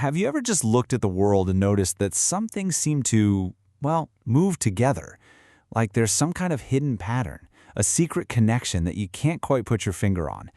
have you ever just looked at the world and noticed that some things seem to, well, move together? Like there's some kind of hidden pattern, a secret connection that you can't quite put your finger on.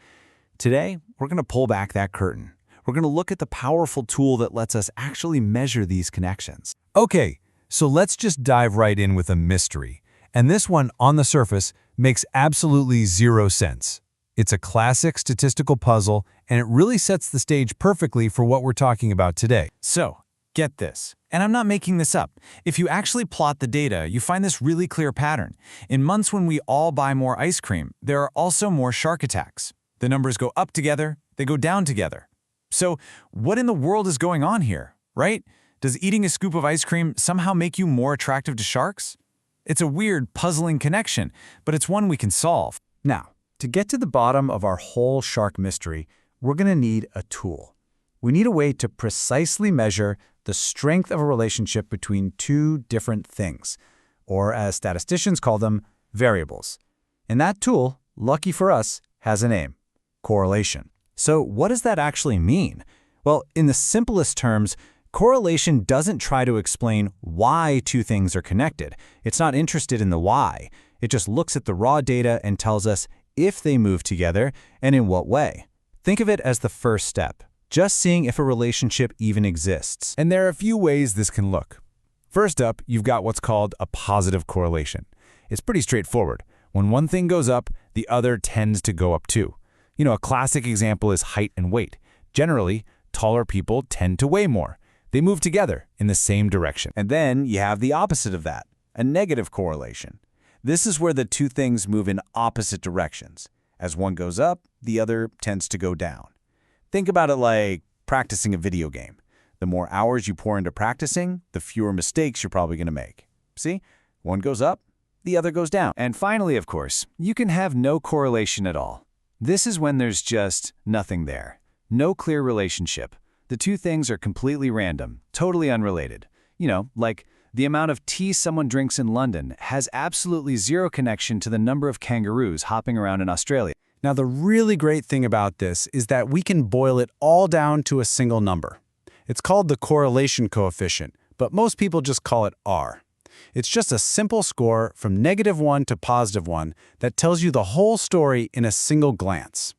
Today, we're going to pull back that curtain. We're going to look at the powerful tool that lets us actually measure these connections. Okay, so let's just dive right in with a mystery. And this one, on the surface, makes absolutely zero sense. It's a classic statistical puzzle, and it really sets the stage perfectly for what we're talking about today. So, get this. And I'm not making this up. If you actually plot the data, you find this really clear pattern. In months when we all buy more ice cream, there are also more shark attacks. The numbers go up together, they go down together. So, what in the world is going on here, right? Does eating a scoop of ice cream somehow make you more attractive to sharks? It's a weird, puzzling connection, but it's one we can solve. Now, to get to the bottom of our whole shark mystery, we're going to need a tool. We need a way to precisely measure the strength of a relationship between two different things, or as statisticians call them, variables. And that tool, lucky for us, has a name: correlation. So what does that actually mean? Well, in the simplest terms, correlation doesn't try to explain why two things are connected. It's not interested in the why. It just looks at the raw data and tells us if they move together and in what way. Think of it as the first step, just seeing if a relationship even exists. And there are a few ways this can look. First up, you've got what's called a positive correlation. It's pretty straightforward. When one thing goes up, the other tends to go up too. A classic example is height and weight. Generally, taller people tend to weigh more. They move together in the same direction. And then you have the opposite of that, a negative correlation. This is where the two things move in opposite directions. As one goes up, the other tends to go down. Think about it like practicing a video game. The more hours you pour into practicing, the fewer mistakes you're probably going to make. See? One goes up, the other goes down. And finally, of course, you can have no correlation at all. This is when there's just nothing there. No clear relationship. The two things are completely random, totally unrelated. Like the amount of tea someone drinks in London has absolutely zero connection to the number of kangaroos hopping around in Australia. Now, the really great thing about this is that we can boil it all down to a single number. It's called the correlation coefficient, but most people just call it R. It's just a simple score from -1 to +1 that tells you the whole story in a single glance.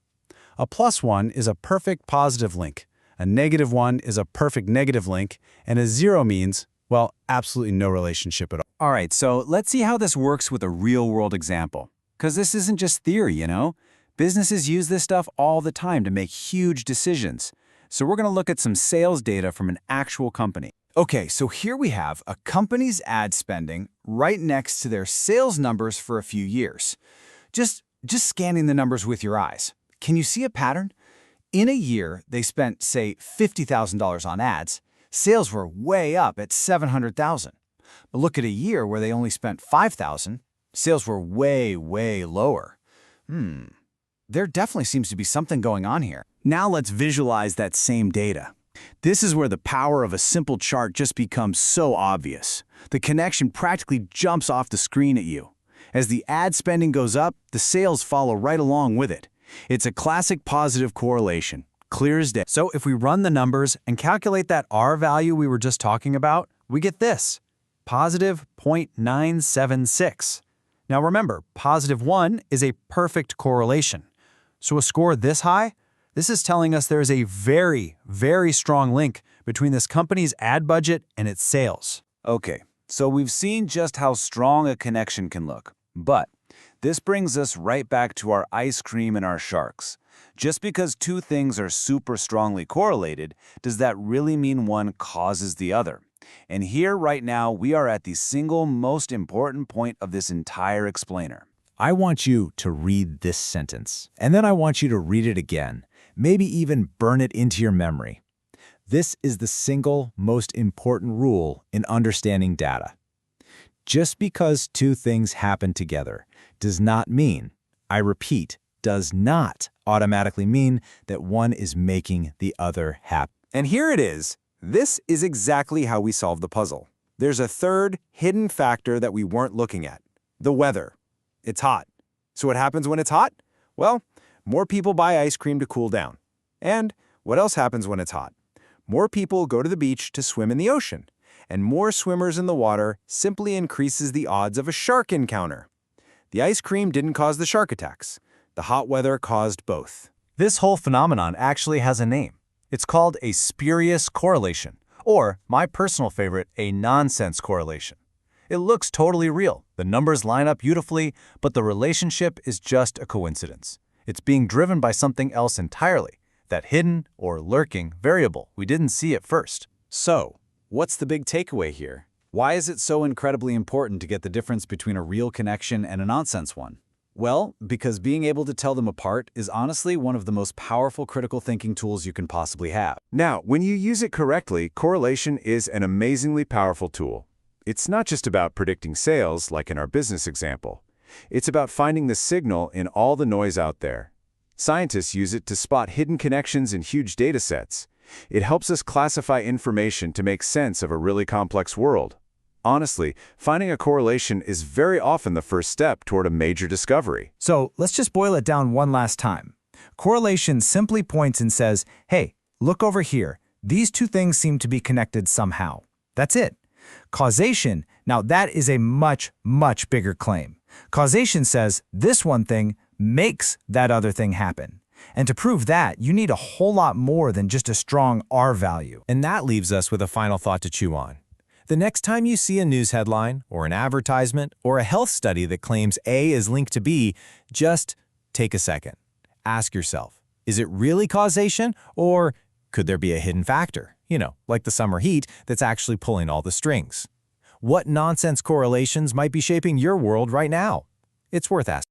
A +1 is a perfect positive link, a -1 is a perfect negative link, and a 0 means, well, absolutely no relationship at all. All right, so let's see how this works with a real-world example. Because this isn't just theory, Businesses use this stuff all the time to make huge decisions. So we're going to look at some sales data from an actual company. Okay, so here we have a company's ad spending right next to their sales numbers for a few years. Just scanning the numbers with your eyes. Can you see a pattern? In a year, they spent, say, $50,000 on ads. Sales were way up at $700,000. But look at a year where they only spent $5,000. Sales were way, way lower. There definitely seems to be something going on here. Now let's visualize that same data. This is where the power of a simple chart just becomes so obvious. The connection practically jumps off the screen at you. As the ad spending goes up, the sales follow right along with it. It's a classic positive correlation, clear as day. So if we run the numbers and calculate that R value we were just talking about, we get this, positive 0.976. Now remember, +1 is a perfect correlation. So a score this high, this is telling us there is a very, very strong link between this company's ad budget and its sales. Okay, so we've seen just how strong a connection can look. But this brings us right back to our ice cream and our sharks. Just because two things are super strongly correlated, does that really mean one causes the other? And here right now, we are at the single most important point of this entire explainer. I want you to read this sentence, and then I want you to read it again, maybe even burn it into your memory. This is the single most important rule in understanding data. Just because two things happen together does not mean, I repeat, does not automatically mean that one is making the other happen. And here it is. This is exactly how we solve the puzzle. There's a third hidden factor that we weren't looking at, the weather. It's hot. So what happens when it's hot? Well, more people buy ice cream to cool down. And what else happens when it's hot? more people go to the beach to swim in the ocean, and more swimmers in the water simply increases the odds of a shark encounter. The ice cream didn't cause the shark attacks. The hot weather caused both. This whole phenomenon actually has a name. It's called a spurious correlation, or, my personal favorite, a nonsense correlation. It looks totally real. The numbers line up beautifully, but the relationship is just a coincidence. It's being driven by something else entirely, that hidden or lurking variable we didn't see at first. So, what's the big takeaway here? Why is it so incredibly important to get the difference between a real connection and a nonsense one? Well, because being able to tell them apart is honestly one of the most powerful critical thinking tools you can possibly have. Now, when you use it correctly, correlation is an amazingly powerful tool. It's not just about predicting sales, like in our business example. It's about finding the signal in all the noise out there. Scientists use it to spot hidden connections in huge data sets. It helps us classify information to make sense of a really complex world. Honestly, finding a correlation is very often the first step toward a major discovery. So let's just boil it down one last time. Correlation simply points and says, hey, look over here. These two things seem to be connected somehow. That's it. Causation, now that is a much, much bigger claim. Causation says this one thing makes that other thing happen. And to prove that, you need a whole lot more than just a strong R value. And that leaves us with a final thought to chew on. The next time you see a news headline, or an advertisement, or a health study that claims A is linked to B, just take a second. Ask yourself, is it really causation, or could there be a hidden factor? You know, like the summer heat that's actually pulling all the strings. What nonsense correlations might be shaping your world right now? It's worth asking.